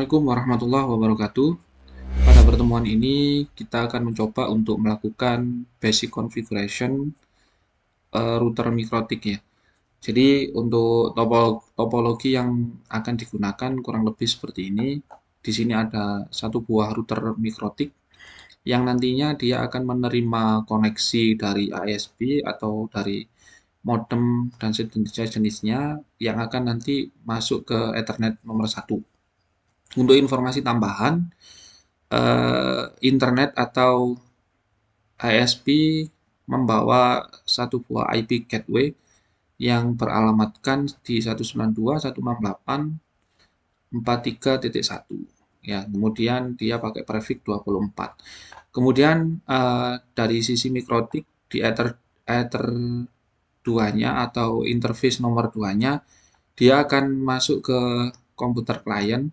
Assalamualaikum warahmatullahi wabarakatuh. Pada pertemuan ini kita akan mencoba untuk melakukan basic configuration router mikrotik ya. Jadi untuk topologi yang akan digunakan kurang lebih seperti ini. Di sini ada satu buah router mikrotik yang nantinya dia akan menerima koneksi dari ISP atau dari modem dan sejenisnya yang akan nanti masuk ke Ethernet nomor satu. Untuk informasi tambahan, internet atau ISP membawa satu buah IP gateway yang beralamatkan di 192.168.43.1. Ya, kemudian dia pakai prefix 24. Kemudian dari sisi mikrotik di ether 2-nya atau interface nomor 2-nya dia akan masuk ke komputer klien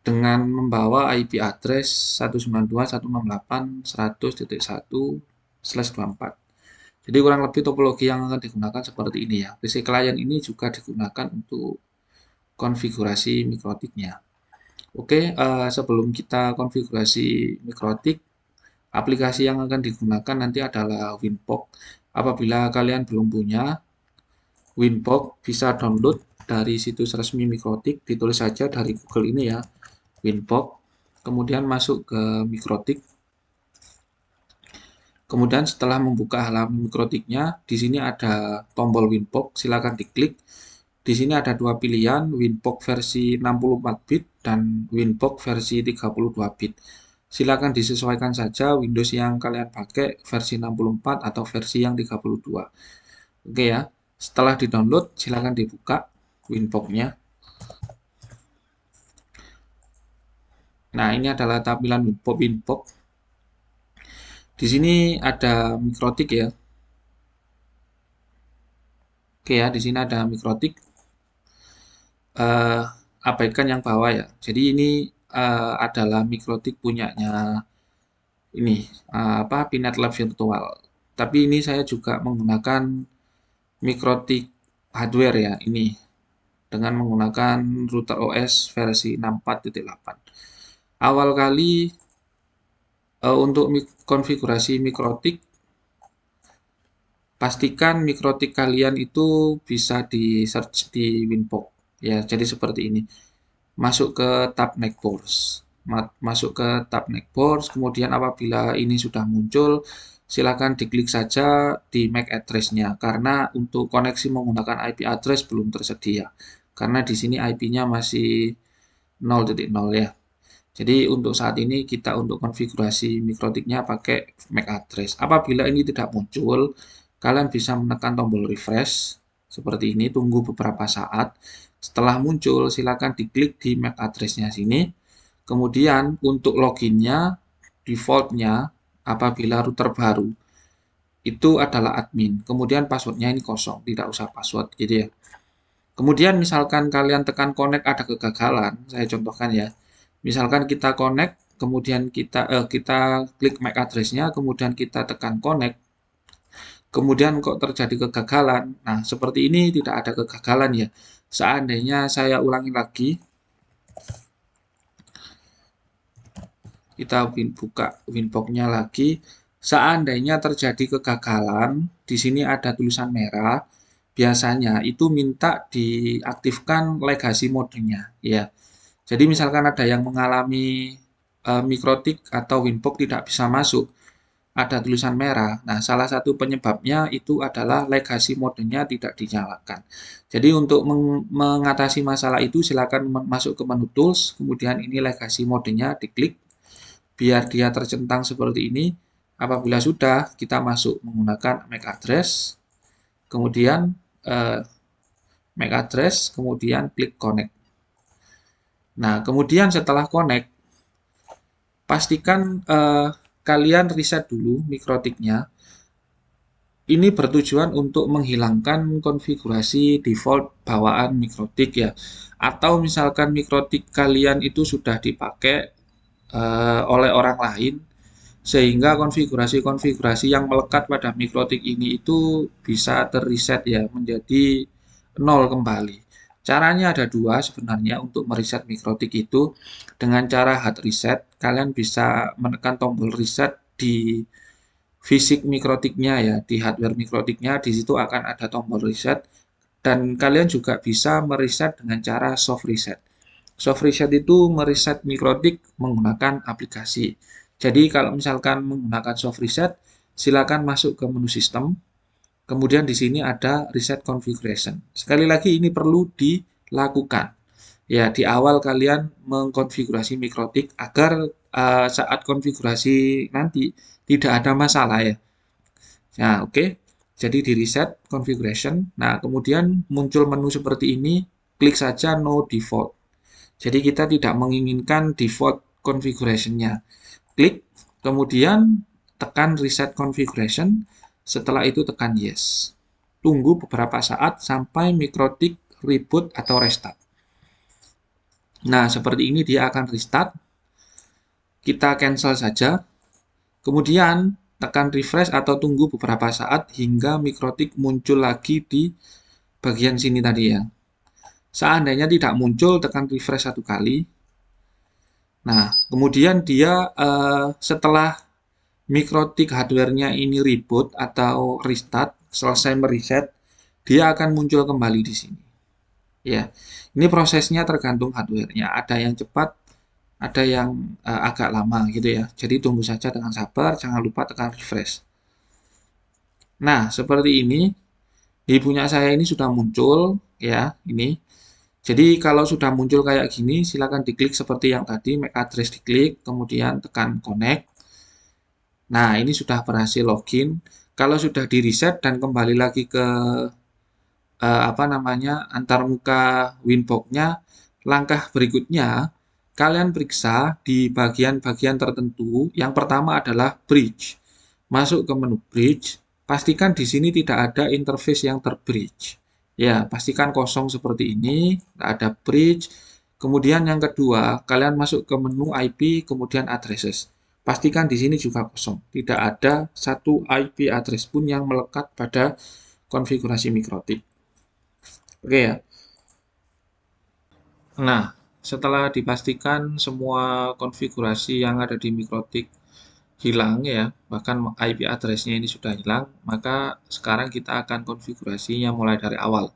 dengan membawa IP address 192.168.100.1/24. Jadi kurang lebih topologi yang akan digunakan seperti ini ya. PC client ini juga digunakan untuk konfigurasi mikrotiknya. Oke, sebelum kita konfigurasi mikrotik, aplikasi yang akan digunakan nanti adalah Winpok. Apabila kalian belum punya Winpok, bisa download dari situs resmi mikrotik, ditulis saja dari Google ini ya. Winpok, kemudian masuk ke mikrotik. Kemudian setelah membuka halaman mikrotiknya, di sini ada tombol Winpok, silakan diklik. Di sini ada dua pilihan, Winpok versi 64 bit dan Winpok versi 32 bit. Silakan disesuaikan saja Windows yang kalian pakai versi 64 atau versi yang 32. Oke ya. Setelah di-download, silakan dibuka Winpoknya. Nah, ini adalah tampilan Winpok. Di sini ada mikrotik ya. Oke ya, di sini ada mikrotik. Abaikan yang bawah ya. Jadi ini adalah mikrotik punyanya ini Pinet Lab Virtual. Tapi ini saya juga menggunakan mikrotik hardware ya, ini dengan menggunakan router OS versi 64.8. Awal kali untuk konfigurasi mikrotik, pastikan mikrotik kalian itu bisa di search di Winpok ya. Jadi seperti ini. Masuk ke tab Netboards. Masuk ke tab Netboards, kemudian apabila ini sudah muncul, silakan diklik saja di MAC address-nya karena untuk koneksi menggunakan IP address belum tersedia. Karena di sini IP-nya masih 0.0 ya. Jadi untuk saat ini kita untuk konfigurasi mikrotiknya pakai MAC address. Apabila ini tidak muncul, kalian bisa menekan tombol refresh seperti ini, tunggu beberapa saat. Setelah muncul, silakan diklik di MAC address-nya sini. Kemudian untuk loginnya, default-nya apabila router baru itu adalah admin. Kemudian passwordnya ini kosong, tidak usah password gitu ya. Kemudian misalkan kalian tekan connect ada kegagalan, saya contohkan ya. Misalkan kita connect, kemudian kita klik MAC address-nya, kemudian kita tekan connect, kemudian kok terjadi kegagalan. Nah, seperti ini tidak ada kegagalan ya. Seandainya saya ulangi lagi, kita buka Winpok-nya lagi. Seandainya terjadi kegagalan, di sini ada tulisan merah. Biasanya itu minta diaktifkan legacy modenya ya. Jadi misalkan ada yang mengalami mikrotik atau Winpok tidak bisa masuk, ada tulisan merah. Nah, salah satu penyebabnya itu adalah legacy modenya tidak dinyalakan. Jadi untuk mengatasi masalah itu silakan masuk ke menu tools, kemudian ini legacy modenya diklik biar dia tercentang seperti ini. Apabila sudah, kita masuk menggunakan MAC address, kemudian MAC address, kemudian klik connect. Nah, kemudian setelah connect, pastikan kalian reset dulu mikrotiknya. Ini bertujuan untuk menghilangkan konfigurasi default bawaan mikrotik ya. Atau misalkan mikrotik kalian itu sudah dipakai oleh orang lain, sehingga konfigurasi-konfigurasi yang melekat pada mikrotik ini itu bisa terreset ya menjadi 0 kembali. Caranya ada dua sebenarnya untuk mereset mikrotik itu. Dengan cara hard reset, kalian bisa menekan tombol reset di fisik mikrotiknya ya, di hardware mikrotiknya, di situ akan ada tombol reset. Dan kalian juga bisa mereset dengan cara soft reset. Soft reset itu mereset mikrotik menggunakan aplikasi. Jadi kalau misalkan menggunakan soft reset, silakan masuk ke menu sistem. Kemudian di sini ada reset configuration. Sekali lagi ini perlu dilakukan. Ya, di awal kalian mengkonfigurasi mikrotik agar saat konfigurasi nanti tidak ada masalah ya. Nah, oke. Jadi di reset configuration. Nah, kemudian muncul menu seperti ini, klik saja no default. Jadi kita tidak menginginkan default configuration-nya. Klik, kemudian tekan reset configuration, setelah itu tekan yes. Tunggu beberapa saat sampai mikrotik reboot atau restart. Nah, seperti ini dia akan restart. Kita cancel saja. Kemudian tekan refresh atau tunggu beberapa saat hingga mikrotik muncul lagi di bagian sini tadi ya. Seandainya tidak muncul, tekan refresh satu kali. Nah, kemudian dia setelah mikrotik hardware-nya ini reboot atau restart, selesai mereset, dia akan muncul kembali di sini. Ya, ini prosesnya tergantung hardware-nya. Ada yang cepat, ada yang agak lama gitu ya. Jadi tunggu saja dengan sabar, jangan lupa tekan refresh. Nah, seperti ini. Di punya saya ini sudah muncul ya, ini. Jadi kalau sudah muncul kayak gini, silakan diklik seperti yang tadi, MAC address diklik, kemudian tekan connect. Nah, ini sudah berhasil login. Kalau sudah di reset dan kembali lagi ke apa namanya antarmuka Winbox-nya, langkah berikutnya kalian periksa di bagian-bagian tertentu. Yang pertama adalah bridge. Masuk ke menu bridge, pastikan di sini tidak ada interface yang terbridge. Ya, pastikan kosong seperti ini, tidak ada bridge. Kemudian yang kedua, kalian masuk ke menu IP, kemudian addresses. Pastikan di sini juga kosong. Tidak ada satu IP address pun yang melekat pada konfigurasi mikrotik. Oke ya. Nah, setelah dipastikan semua konfigurasi yang ada di mikrotik hilang ya, bahkan IP address-nya ini sudah hilang, maka sekarang kita akan konfigurasinya mulai dari awal.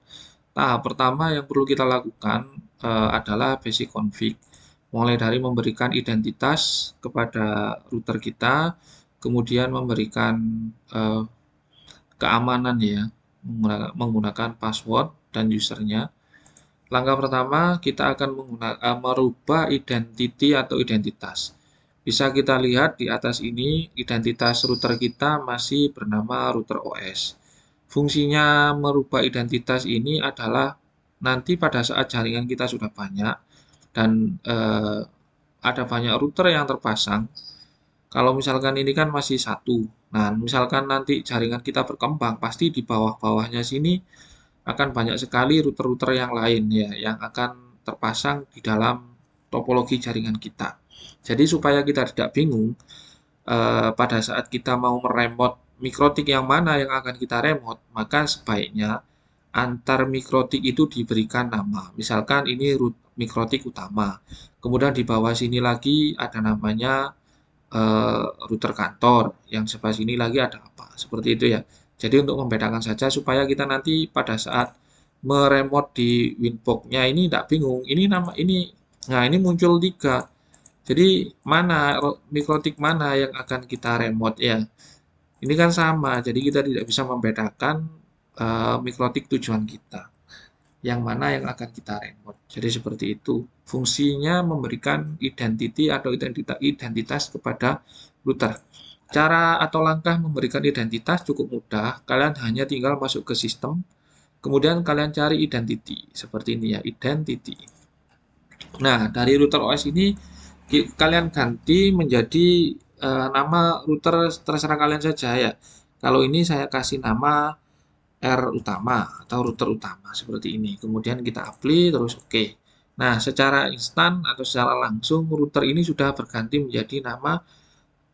Tahap pertama yang perlu kita lakukan adalah basic config. Mulai dari memberikan identitas kepada router kita, kemudian memberikan eh, keamanan ya, menggunakan password dan usernya. Langkah pertama, kita akan merubah identity atau identitas. Bisa kita lihat di atas ini, identitas router kita masih bernama router OS. Fungsinya merubah identitas ini adalah nanti pada saat jaringan kita sudah banyak dan ada banyak router yang terpasang. Kalau misalkan ini kan masih satu. Nah, misalkan nanti jaringan kita berkembang, pasti di bawah-bawahnya sini akan banyak sekali router-router yang lain ya yang akan terpasang di dalam topologi jaringan kita. Jadi supaya kita tidak bingung pada saat kita mau meremote mikrotik yang mana yang akan kita remote, maka sebaiknya antar mikrotik itu diberikan nama. Misalkan ini mikrotik utama. Kemudian di bawah sini lagi ada namanya router kantor, yang sebelah sini lagi ada apa, seperti itu ya. Jadi untuk membedakan saja supaya kita nanti pada saat meremote di Winbox-nya ini tidak bingung. Ini nama ini, nah ini muncul 3. Jadi mana mikrotik mana yang akan kita remote ya? Ini kan sama, jadi kita tidak bisa membedakan mikrotik tujuan kita yang mana yang akan kita remote. Jadi seperti itu. Fungsinya memberikan identity atau identitas kepada router. Cara atau langkah memberikan identitas cukup mudah. Kalian hanya tinggal masuk ke sistem, kemudian kalian cari identity. Seperti ini ya, identity. Nah, dari router OS ini kalian ganti menjadi nama router terserah kalian saja ya. Kalau ini saya kasih nama R utama atau router utama seperti ini. Kemudian kita apply terus oke. Nah, secara instan atau secara langsung router ini sudah berganti menjadi nama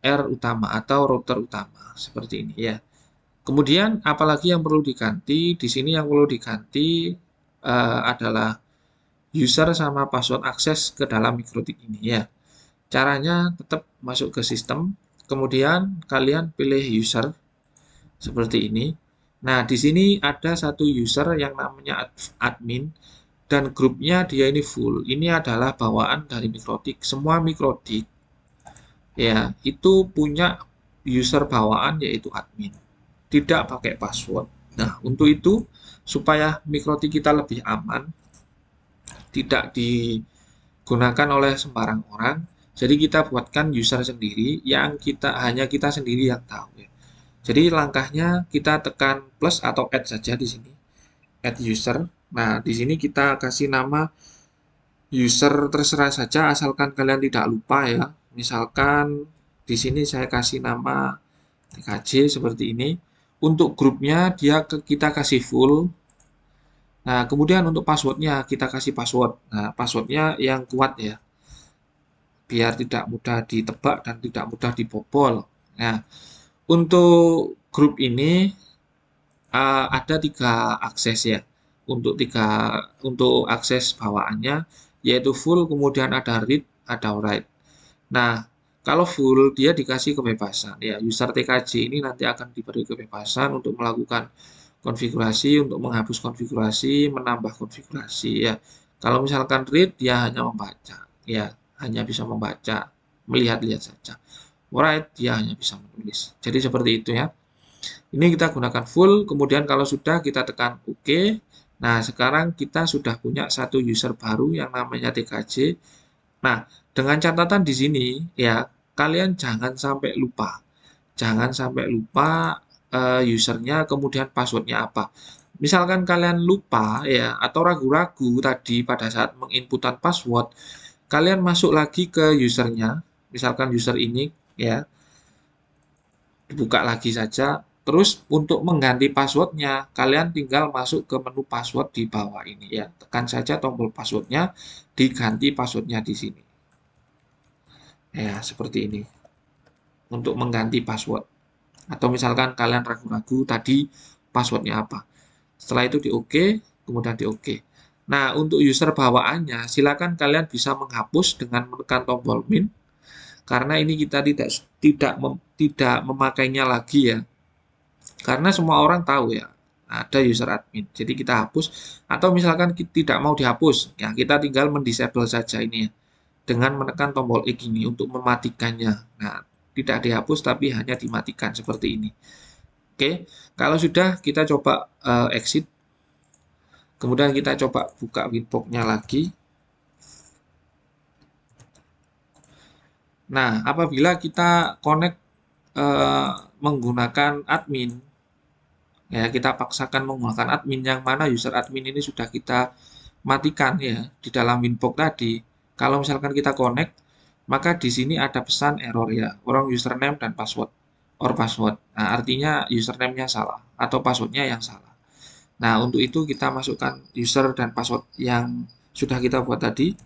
R utama atau router utama seperti ini ya. Kemudian apalagi yang perlu diganti? Di sini yang perlu diganti adalah user sama password akses ke dalam mikrotik ini ya. Caranya tetap masuk ke sistem, kemudian kalian pilih user seperti ini. Nah, di sini ada satu user yang namanya admin dan grupnya dia ini full. Ini adalah bawaan dari mikrotik. Semua mikrotik ya itu punya user bawaan yaitu admin. Tidak pakai password. Nah, untuk itu supaya mikrotik kita lebih aman, tidak digunakan oleh sembarang orang, jadi kita buatkan user sendiri yang hanya kita sendiri yang tahu ya. Jadi langkahnya kita tekan plus atau add saja di sini. Add user. Nah, di sini kita kasih nama user terserah saja asalkan kalian tidak lupa ya. Misalkan di sini saya kasih nama TKJ seperti ini. Untuk grupnya kita kasih full. Nah, kemudian untuk passwordnya kita kasih password. Nah, passwordnya yang kuat ya, biar tidak mudah ditebak dan tidak mudah dibobol. Nah, untuk grup ini ada 3 akses ya. Untuk akses bawaannya yaitu full, kemudian ada read, ada write. Nah, kalau full dia dikasih kebebasan ya. User TKJ ini nanti akan diberi kebebasan untuk melakukan konfigurasi, untuk menghapus konfigurasi, menambah konfigurasi ya. Kalau misalkan read dia hanya membaca ya, hanya bisa membaca, melihat-lihat saja. Write dia hanya bisa menulis. Jadi seperti itu ya. Ini kita gunakan full, kemudian kalau sudah kita tekan OK. Nah, sekarang kita sudah punya satu user baru yang namanya TKJ. Nah, dengan catatan di sini ya, kalian jangan sampai lupa. Jangan sampai lupa usernya, kemudian passwordnya apa. Misalkan kalian lupa ya, atau ragu-ragu tadi pada saat menginputan password, kalian masuk lagi ke usernya, misalkan user ini ya, dibuka lagi saja. Terus untuk mengganti passwordnya, kalian tinggal masuk ke menu password di bawah ini ya. Tekan saja tombol passwordnya, diganti passwordnya di sini. Ya, seperti ini. Untuk mengganti password. Atau misalkan kalian ragu-ragu tadi passwordnya apa. Setelah itu di OK, kemudian di OK. Nah, untuk user bawaannya, silakan kalian bisa menghapus dengan menekan tombol min. Karena ini kita tidak memakainya lagi ya. Karena semua orang tahu ya, ada user admin. Jadi kita hapus. Atau misalkan kita tidak mau dihapus, ya kita tinggal mendisable saja ini ya. Dengan menekan tombol X ini untuk mematikannya. Nah, tidak dihapus tapi hanya dimatikan seperti ini. Oke, kalau sudah kita coba exit. Kemudian kita coba buka winbox-nya lagi. Nah, apabila kita connect menggunakan admin, ya kita paksakan menggunakan admin yang mana user admin ini sudah kita matikan ya di dalam winbox tadi. Kalau misalkan kita connect, maka di sini ada pesan error ya, wrong username dan password or password. Nah, artinya username-nya salah atau passwordnya yang salah. Nah, untuk itu kita masukkan user dan password yang sudah kita buat tadi.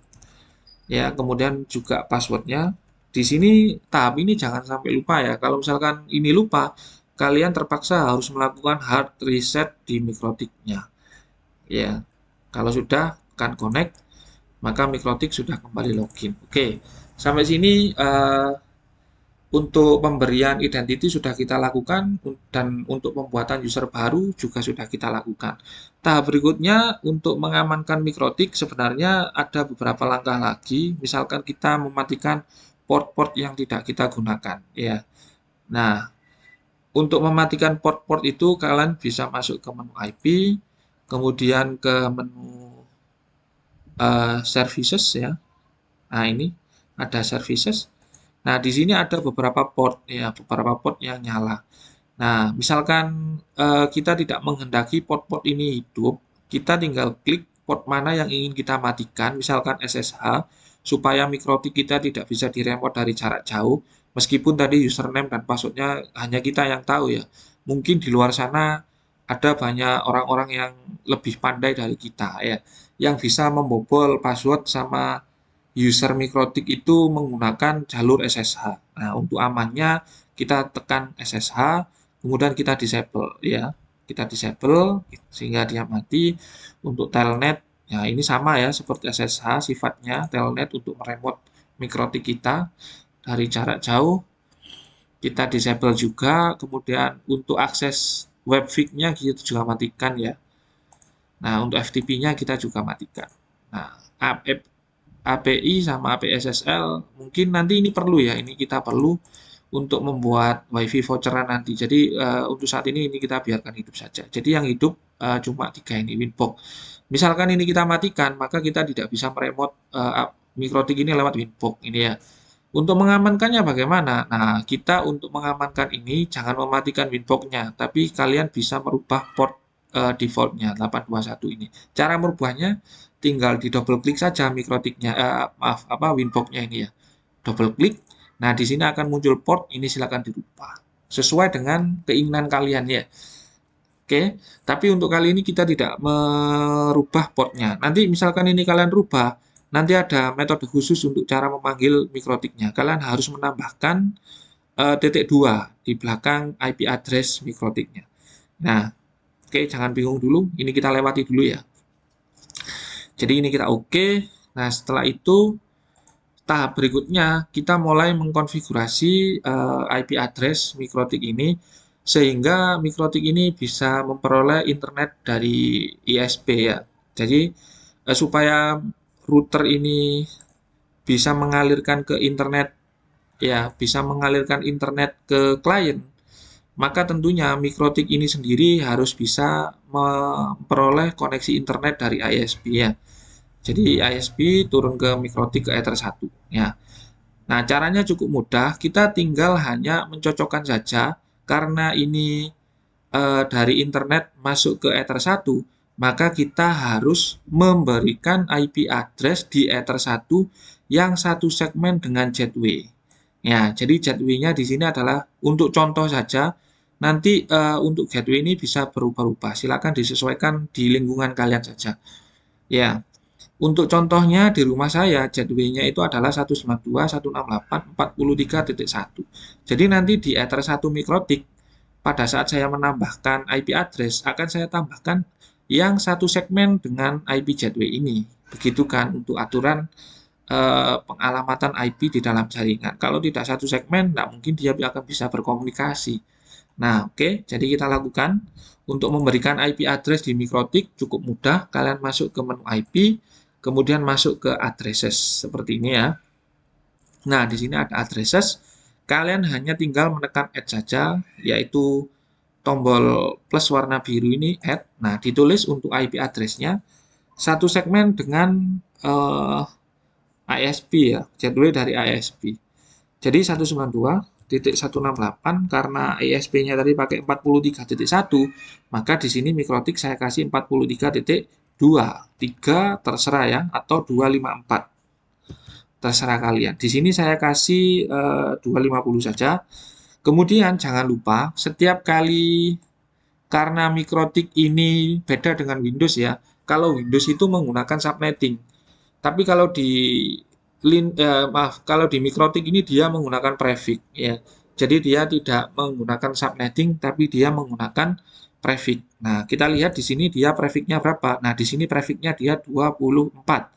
Ya, kemudian juga passwordnya. Di sini tahap ini jangan sampai lupa ya. Kalau misalkan ini lupa, kalian terpaksa harus melakukan hard reset di mikrotiknya. Ya, kalau sudah kan connect, maka mikrotik sudah kembali login. Oke, sampai sini untuk pemberian identity sudah kita lakukan dan untuk pembuatan user baru juga sudah kita lakukan. Tahap berikutnya untuk mengamankan mikrotik sebenarnya ada beberapa langkah lagi. Misalkan kita mematikan port-port yang tidak kita gunakan ya. Nah, untuk mematikan port-port itu kalian bisa masuk ke menu IP, kemudian ke menu services ya. Nah, ini ada services. Nah, di sini ada beberapa port ya, beberapa port yang nyala. Nah, misalkan kita tidak menghendaki port-port ini hidup, kita tinggal klik port mana yang ingin kita matikan, misalkan SSH, supaya mikrotik kita tidak bisa diremot dari jarak jauh, meskipun tadi username dan passwordnya hanya kita yang tahu ya. Mungkin di luar sana ada banyak orang-orang yang lebih pandai dari kita ya, yang bisa membobol password sama user mikrotik itu menggunakan jalur SSH. Nah, untuk amannya kita tekan SSH, kemudian kita disable ya. Kita disable sehingga dia mati. Untuk telnet Ya, ini sama ya seperti SSH sifatnya telnet untuk meremote mikrotik kita dari jarak jauh. Kita disable juga, kemudian untuk akses web feed-nya kita juga matikan ya. Nah, untuk FTP-nya kita juga matikan. Nah, API sama API SSL mungkin nanti ini perlu ya, ini kita perlu untuk membuat WiFi voucheran nanti. Jadi untuk saat ini kita biarkan hidup saja. Jadi yang hidup cuma 3 ini Winbox. Misalkan ini kita matikan, maka kita tidak bisa meremote mikrotik ini lewat Winbox ini ya. Untuk mengamankannya bagaimana? Nah, kita untuk mengamankan ini jangan mematikan Winbox-nya, tapi kalian bisa merubah port default-nya 821 ini. Cara merubahnya tinggal di double klik saja mikrotiknya, Winbox-nya ini ya. Double klik. Nah, di sini akan muncul port, ini silakan dirubah sesuai dengan keinginan kalian ya. Oke, tapi untuk kali ini kita tidak merubah portnya. Nanti misalkan ini kalian rubah, nanti ada metode khusus untuk cara memanggil mikrotiknya. Kalian harus menambahkan titik 2 di belakang IP address mikrotiknya. Nah, oke, jangan bingung dulu. Ini kita lewati dulu ya. Jadi ini kita oke. Nah, setelah itu tahap berikutnya kita mulai mengkonfigurasi IP address mikrotik ini sehingga mikrotik ini bisa memperoleh internet dari ISP ya. Jadi supaya router ini bisa mengalirkan ke internet ya, bisa mengalirkan internet ke klien, maka tentunya mikrotik ini sendiri harus bisa memperoleh koneksi internet dari ISP ya. Jadi ISP turun ke mikrotik ke Ether 1 ya. Nah, caranya cukup mudah. Kita tinggal hanya mencocokkan saja karena ini dari internet masuk ke Ether 1, maka kita harus memberikan IP address di Ether 1 yang satu segmen dengan gateway. Ya, jadi gateway-nya di sini adalah untuk contoh saja. Nanti untuk gateway ini bisa berubah-ubah. Silakan disesuaikan di lingkungan kalian saja. Ya, untuk contohnya di rumah saya gateway-nya itu adalah 192.168.43.1. Jadi nanti di Ether 1 mikrotik pada saat saya menambahkan IP address akan saya tambahkan yang satu segmen dengan IP gateway ini. Begitu kan untuk aturan pengalamatan IP di dalam jaringan. Kalau tidak satu segmen, tidak mungkin dia akan bisa berkomunikasi. Nah, oke, jadi kita lakukan untuk memberikan IP address di mikrotik cukup mudah. Kalian masuk ke menu IP, kemudian masuk ke addresses seperti ini ya. Nah, di sini ada addresses. Kalian hanya tinggal menekan add saja, yaitu tombol plus warna biru ini add. Nah, ditulis untuk IP address-nya satu segmen dengan ISP ya, gateway dari ISP. Jadi 192.168 karena ISP-nya tadi pakai 43.1, maka di sini mikrotik saya kasih 43.2. 3 terserah ya atau 254. Terserah kalian. Di sini saya kasih 250 saja. Kemudian jangan lupa setiap kali karena mikrotik ini beda dengan Windows ya. Kalau Windows itu menggunakan subnetting. Tapi kalau di kalau di mikrotik ini dia menggunakan prefix ya. Jadi dia tidak menggunakan subnetting tapi dia menggunakan prefix. Nah, kita lihat di sini dia prefixnya berapa. Nah, di sini prefixnya dia 24.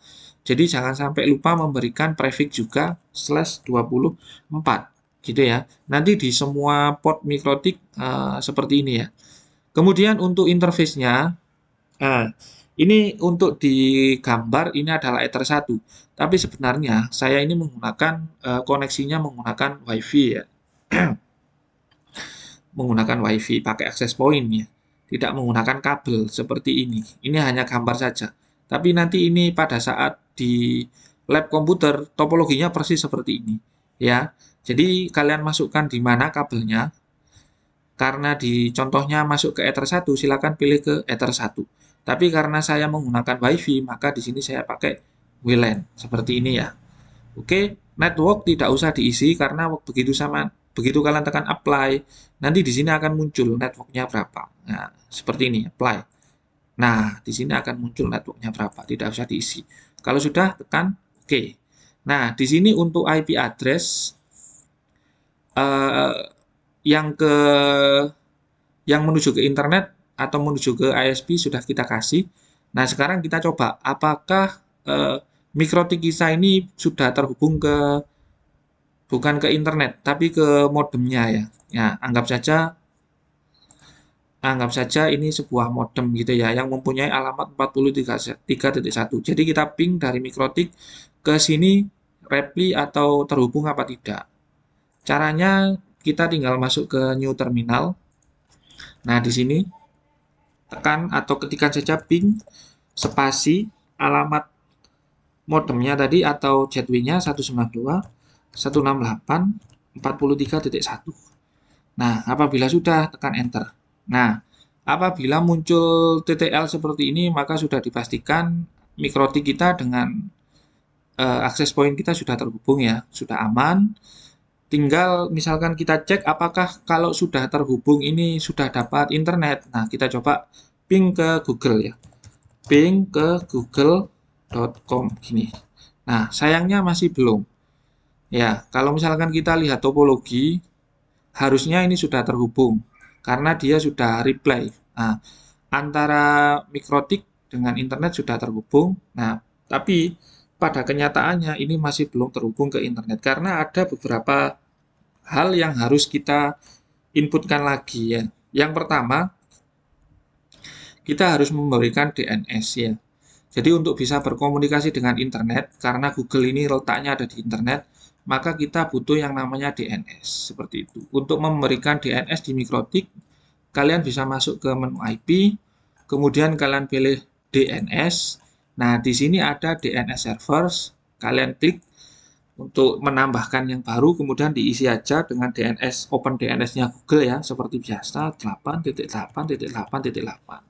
Jadi jangan sampai lupa memberikan prefix juga /24 gitu ya. Nanti di semua port mikrotik seperti ini ya. Kemudian untuk interface-nya, nah, ini untuk di gambar ini adalah Ether 1. Tapi sebenarnya saya ini menggunakan koneksinya menggunakan WiFi ya. Menggunakan WiFi pakai access point ya. Tidak menggunakan kabel seperti ini. Ini hanya gambar saja. Tapi nanti ini pada saat di lab komputer topologinya persis seperti ini ya. Jadi kalian masukkan di mana kabelnya. Karena di contohnya masuk ke Ether 1, silakan pilih ke Ether 1. Tapi karena saya menggunakan WiFi, maka di sini saya pakai WLAN seperti ini ya. Oke, network tidak usah diisi karena begitu kalian tekan apply, nanti di sini akan muncul networknya berapa. Nah, seperti ini, apply. Nah, di sini akan muncul networknya berapa, tidak usah diisi. Kalau sudah tekan oke. Nah, di sini untuk IP address yang menuju ke internet atau menuju ke ISP sudah kita kasih. Nah, sekarang kita coba apakah mikrotik kita ini sudah terhubung ke bukan ke internet, tapi ke modemnya ya. Ya, anggap saja ini sebuah modem gitu ya yang mempunyai alamat 43.1. Jadi kita ping dari mikrotik ke sini repli atau terhubung apa tidak. Caranya kita tinggal masuk ke new terminal. Nah, di sini tekan atau ketikkan saja ping spasi alamat modemnya tadi atau gateway-nya 192.168.43.1. Nah, apabila sudah, tekan enter. Nah, apabila muncul TTL seperti ini, maka sudah dipastikan mikrotik kita dengan akses point kita sudah terhubung ya, sudah aman. Tinggal misalkan kita cek apakah kalau sudah terhubung ini sudah dapat internet. Nah, kita coba ping ke Google ya. Ping ke google.com gini. Nah, sayangnya masih belum. Ya, kalau misalkan kita lihat topologi, harusnya ini sudah terhubung karena dia sudah reply. Nah, antara mikrotik dengan internet sudah terhubung. Nah, tapi pada kenyataannya ini masih belum terhubung ke internet karena ada beberapa hal yang harus kita inputkan lagi ya. Yang pertama, kita harus memberikan DNS ya. Jadi untuk bisa berkomunikasi dengan internet, karena Google ini letaknya ada di internet, maka kita butuh yang namanya DNS, seperti itu. Untuk memberikan DNS di mikrotik, kalian bisa masuk ke menu IP, kemudian kalian pilih DNS. Nah, di sini ada DNS servers, kalian klik untuk menambahkan yang baru, kemudian diisi aja dengan DNS, open DNS-nya Google ya, seperti biasa, 8.8.8.8.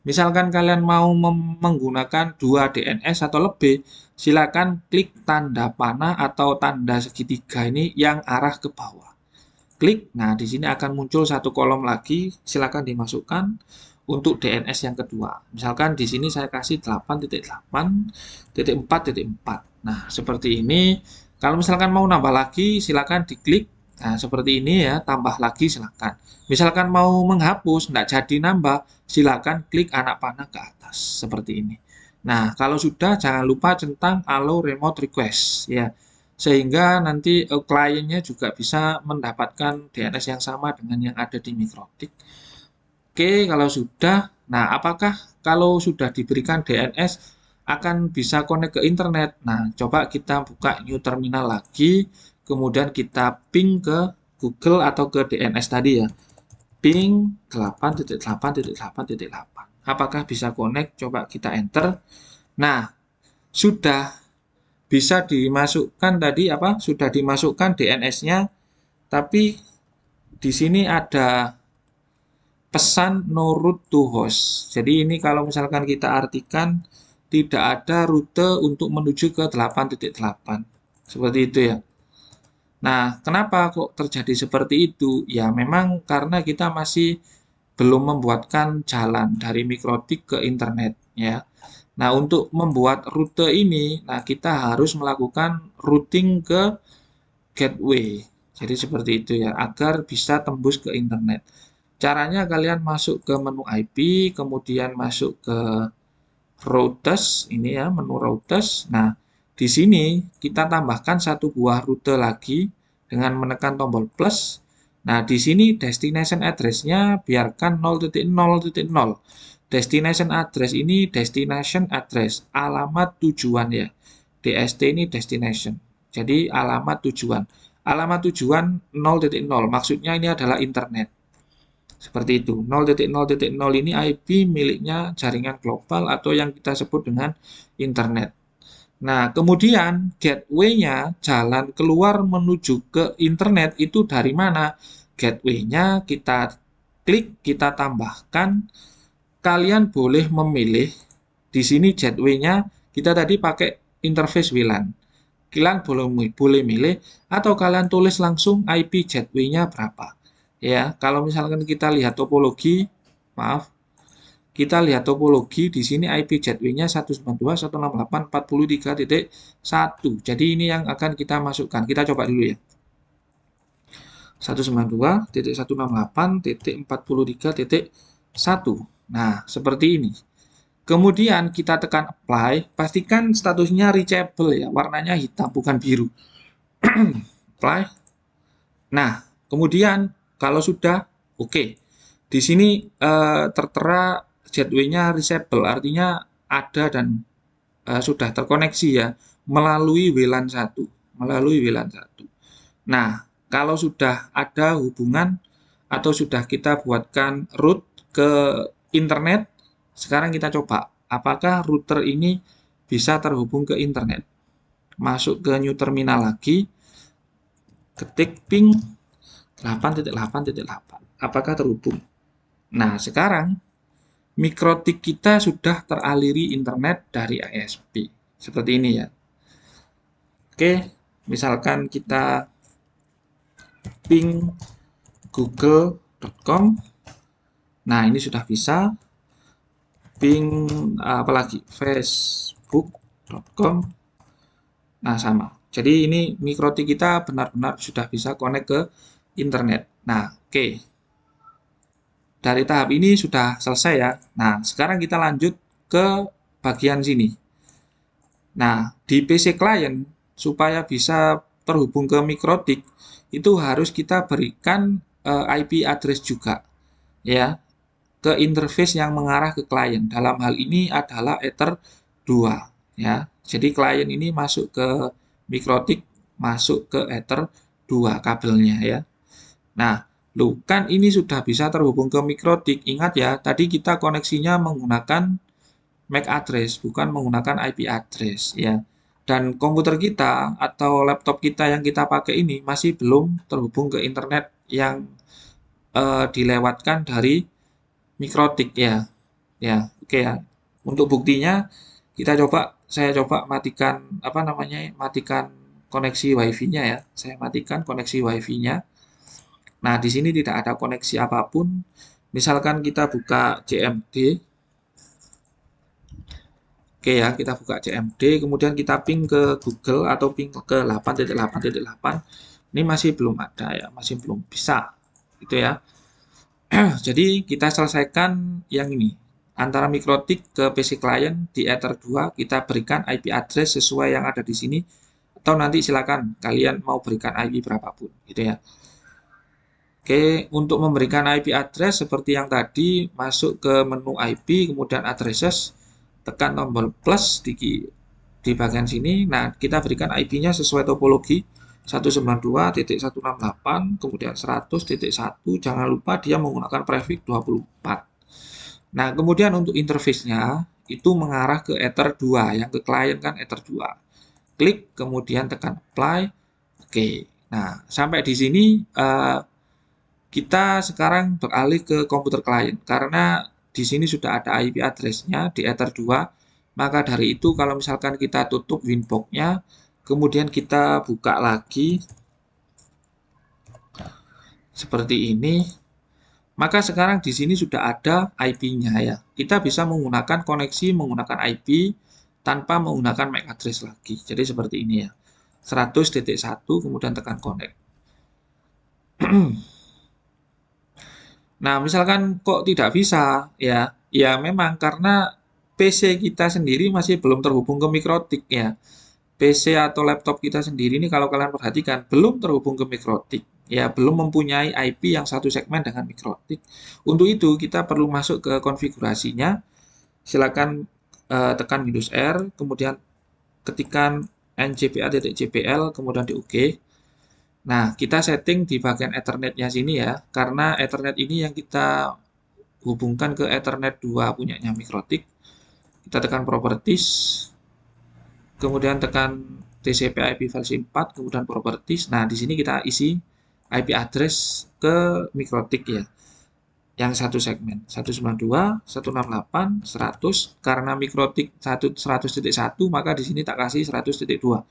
Misalkan kalian mau menggunakan 2 DNS atau lebih, silakan klik tanda panah atau tanda segitiga ini yang arah ke bawah. Klik, nah di sini akan muncul satu kolom lagi, silakan dimasukkan untuk DNS yang kedua. Misalkan di sini saya kasih 8.8.4.4. Nah, seperti ini. Kalau misalkan mau nambah lagi, silakan diklik. Nah, seperti ini ya, tambah lagi silakan. Misalkan mau menghapus, nggak jadi nambah, silakan klik anak panah ke atas. Seperti ini. Nah, kalau sudah, jangan lupa centang allow remote request. Ya, sehingga nanti kliennya juga bisa mendapatkan DNS yang sama dengan yang ada di mikrotik. Oke, kalau sudah, nah apakah kalau sudah diberikan DNS akan bisa connect ke internet? Nah, coba kita buka new terminal lagi, kemudian kita ping ke Google atau ke DNS tadi ya. Ping 8.8.8.8. Apakah bisa connect? Coba kita enter. Nah, sudah bisa dimasukkan tadi apa? Sudah dimasukkan DNS-nya, tapi di sini ada pesan no route to host. Jadi ini kalau misalkan kita artikan tidak ada rute untuk menuju ke 8.8. Seperti itu ya. Nah, kenapa kok terjadi seperti itu? Ya memang karena kita masih belum membuatkan jalan dari mikrotik ke internet ya. Nah, untuk membuat rute ini, nah kita harus melakukan routing ke gateway. Jadi seperti itu ya, agar bisa tembus ke internet. Caranya kalian masuk ke menu IP, kemudian masuk ke routers, ini ya, menu routers. Nah, di sini kita tambahkan satu buah rute lagi dengan menekan tombol plus. Nah, di sini destination address-nya biarkan 0.0.0. Destination address ini destination address, alamat tujuan ya. DST ini destination. Jadi alamat tujuan. Alamat tujuan 0.0, maksudnya ini adalah internet. Seperti itu. 0.0.0 ini IP miliknya jaringan global atau yang kita sebut dengan internet. Nah, kemudian gateway-nya jalan keluar menuju ke internet itu dari mana? Gateway-nya kita klik, kita tambahkan. Kalian boleh memilih di sini gateway-nya kita tadi pakai interface WLAN. Kalian boleh milih atau kalian tulis langsung IP gateway-nya berapa. Ya, kalau misalkan kita lihat topologi, maaf, kita lihat topologi di sini IP gateway-nya 192.168.43.1. Jadi ini yang akan kita masukkan. Kita coba dulu ya. 192.168.43.1. Nah, seperti ini. Kemudian kita tekan apply, pastikan statusnya reachable ya, warnanya hitam bukan biru. Apply. Nah, kemudian kalau sudah oke. Di sini tertera gateway-nya reachable, artinya ada dan sudah terkoneksi ya melalui WLAN 1, melalui WLAN 1. Nah, kalau sudah ada hubungan atau sudah kita buatkan root ke internet, sekarang kita coba apakah router ini bisa terhubung ke internet. Masuk ke new terminal lagi, ketik ping 8.8.8. Apakah terhubung? Nah, sekarang mikrotik kita sudah teraliri internet dari ISP. Seperti ini ya. Oke, misalkan kita ping google.com. Nah, ini sudah bisa. Ping apalagi facebook.com. Nah, sama. Jadi ini mikrotik kita benar-benar sudah bisa connect ke internet. Nah, oke. Dari tahap ini sudah selesai ya. Nah, sekarang kita lanjut ke bagian sini. Nah, di PC client supaya bisa terhubung ke mikrotik itu harus kita berikan IP address juga ya ke interface yang mengarah ke klien. Dalam hal ini adalah Ether 2 ya. Jadi klien ini masuk ke mikrotik, masuk ke Ether 2 kabelnya ya. Nah, loh, kan ini sudah bisa terhubung ke mikrotik. Ingat ya, tadi kita koneksinya menggunakan MAC address, bukan menggunakan IP address ya. Dan komputer kita atau laptop kita yang kita pakai ini masih belum terhubung ke internet yang dilewatkan dari mikrotik ya. Ya, oke ya. Untuk buktinya saya coba matikan apa namanya? Matikan koneksi WiFi-nya ya. Saya matikan koneksi WiFi-nya. Nah, di sini tidak ada koneksi apapun. Misalkan kita buka CMD. Oke ya, kita buka CMD, kemudian kita ping ke Google atau ping ke 8.8.8. Ini masih belum ada ya, masih belum bisa. Gitu ya. Jadi kita selesaikan yang ini. Antara mikrotik ke PC client di Ether 2, kita berikan IP address sesuai yang ada di sini. Atau nanti silakan kalian mau berikan IP berapapun. Gitu ya. Oke, untuk memberikan IP address seperti yang tadi, masuk ke menu IP, kemudian addresses, tekan tombol plus di bagian sini. Nah, kita berikan IP-nya sesuai topologi 192.168, kemudian 100.1, jangan lupa dia menggunakan prefix 24. Nah, kemudian untuk interface-nya itu mengarah ke Ether 2, yang ke klien kan Ether 2. Klik, kemudian tekan apply. Oke, nah sampai di sini kita sekarang beralih ke komputer klien karena di sini sudah ada IP address-nya di Ether 2. Maka dari itu kalau misalkan kita tutup Winbox-nya, kemudian kita buka lagi seperti ini, maka sekarang di sini sudah ada IP-nya ya. Kita bisa menggunakan koneksi menggunakan IP tanpa menggunakan MAC address lagi. Jadi seperti ini ya. 100.1 kemudian tekan connect. Nah, misalkan kok tidak bisa, ya memang karena PC kita sendiri masih belum terhubung ke mikrotik ya. PC atau laptop kita sendiri ini kalau kalian perhatikan belum terhubung ke mikrotik, ya belum mempunyai IP yang satu segmen dengan mikrotik. Untuk itu kita perlu masuk ke konfigurasinya. Silakan tekan Windows R, kemudian ketikkan njpa.jpl, kemudian di OK. Nah, kita setting di bagian Ethernet-nya sini ya, karena Ethernet ini yang kita hubungkan ke Ethernet 2 punyanya mikrotik. Kita tekan Properties, kemudian tekan TCP/IP versi 4, kemudian Properties. Nah, di sini kita isi IP address ke mikrotik ya, yang satu segmen 192.168.100. Karena mikrotik 100.1 maka di sini tak kasih 100.2.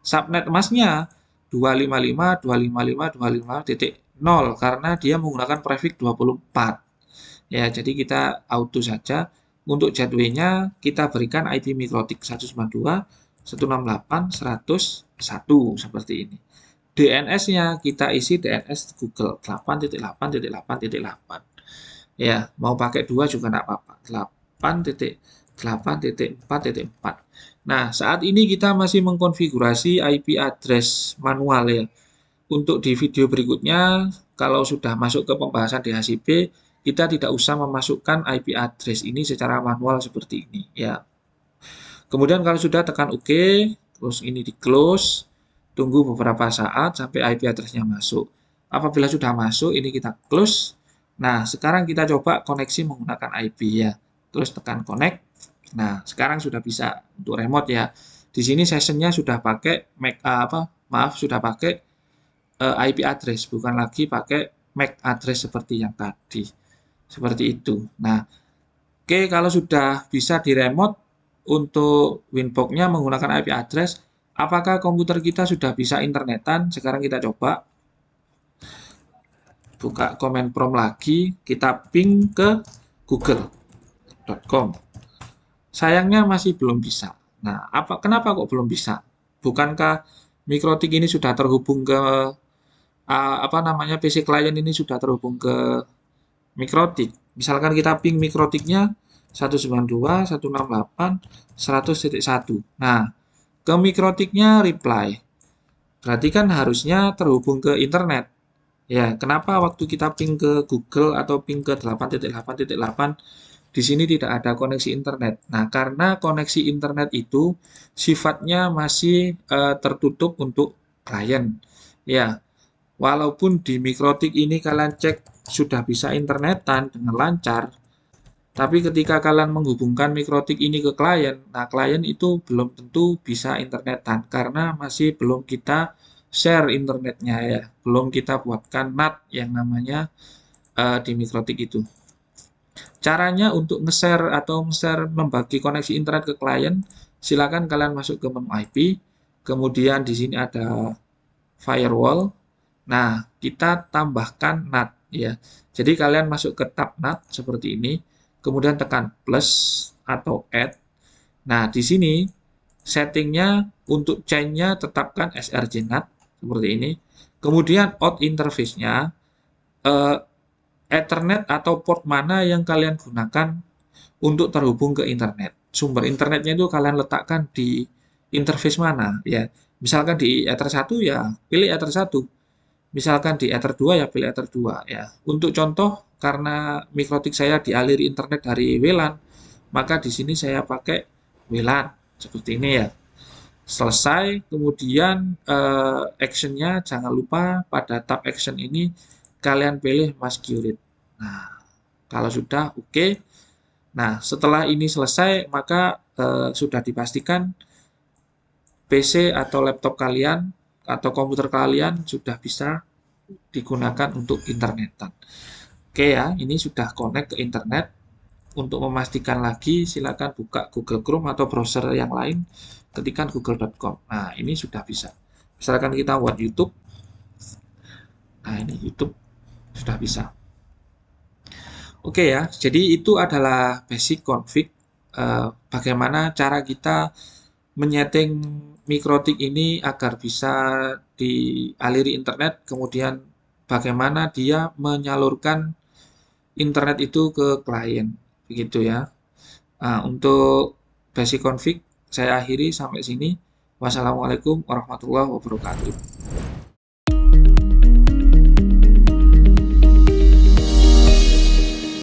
Subnet masknya 255.255.255.0 karena dia menggunakan prefix 24. Ya, jadi kita auto saja. Untuk gateway-nya kita berikan IP mikrotik 192.168.101 seperti ini. DNS-nya kita isi DNS Google 8.8.8.8. Ya, mau pakai 2 juga enggak apa-apa. 8.8.8.8. 8.4.4. Nah, saat ini kita masih mengkonfigurasi IP address manual ya. Untuk di video berikutnya, kalau sudah masuk ke pembahasan DHCP, kita tidak usah memasukkan IP address ini secara manual seperti ini ya. Kemudian kalau sudah tekan OK, terus ini di close, tunggu beberapa saat sampai IP address-nya masuk. Apabila sudah masuk, ini kita close. Nah, sekarang kita coba koneksi menggunakan IP ya. Terus tekan connect. Nah, sekarang sudah bisa untuk remote ya. Di sini sessionnya sudah pakai sudah pakai IP address, bukan lagi pakai MAC address seperti yang tadi. Seperti itu. Nah, oke, kalau sudah bisa di remote untuk Winbox-nya menggunakan IP address, apakah komputer kita sudah bisa internetan? Sekarang kita coba buka command prompt lagi, kita ping ke google.com. Sayangnya masih belum bisa. Nah, kenapa kok belum bisa? Bukankah Mikrotik ini sudah terhubung ke PC klien ini sudah terhubung ke Mikrotik. Misalkan kita ping Mikrotiknya 192.168.100.1. Nah, ke Mikrotiknya reply. Berarti kan harusnya terhubung ke internet. Ya, kenapa waktu kita ping ke Google atau ping ke 8.8.8 di sini tidak ada koneksi internet? Nah, karena koneksi internet itu sifatnya masih tertutup untuk klien. Ya, walaupun di Mikrotik ini kalian cek sudah bisa internetan dengan lancar, tapi ketika kalian menghubungkan Mikrotik ini ke klien, nah klien itu belum tentu bisa internetan karena masih belum kita share internetnya ya, belum kita buatkan NAT yang namanya di Mikrotik itu. Caranya untuk nge-share atau membagi koneksi internet ke klien, silakan kalian masuk ke menu IP, kemudian di sini ada firewall. Nah, kita tambahkan NAT ya. Jadi kalian masuk ke tab NAT seperti ini, kemudian tekan plus atau add. Nah, di sini settingnya untuk chain-nya tetapkan src NAT seperti ini. Kemudian out interface-nya Ethernet atau port mana yang kalian gunakan untuk terhubung ke internet. Sumber internetnya itu kalian letakkan di interface mana ya. Misalkan di Ether 1 ya pilih Ether 1. Misalkan di Ether 2 ya pilih Ether 2 ya. Untuk contoh karena Mikrotik saya dialiri internet dari WLAN, maka di sini saya pakai WLAN seperti ini ya. Selesai, kemudian actionnya jangan lupa pada tab action ini kalian pilih mask QRIT. Nah, kalau sudah oke. Nah, setelah ini selesai, maka sudah dipastikan PC atau laptop kalian atau komputer kalian sudah bisa digunakan untuk internetan. Oke ya, ini sudah connect ke internet. Untuk memastikan lagi, silakan buka Google Chrome atau browser yang lain, ketikkan google.com. Nah, ini sudah bisa. Misalkan kita buat YouTube. Nah, ini YouTube sudah bisa. Oke ya, jadi itu adalah basic config bagaimana cara kita menyeting Mikrotik ini agar bisa dialiri internet, kemudian bagaimana dia menyalurkan internet itu ke klien, begitu ya. Nah, untuk basic config saya akhiri sampai sini. Wassalamualaikum warahmatullahi wabarakatuh.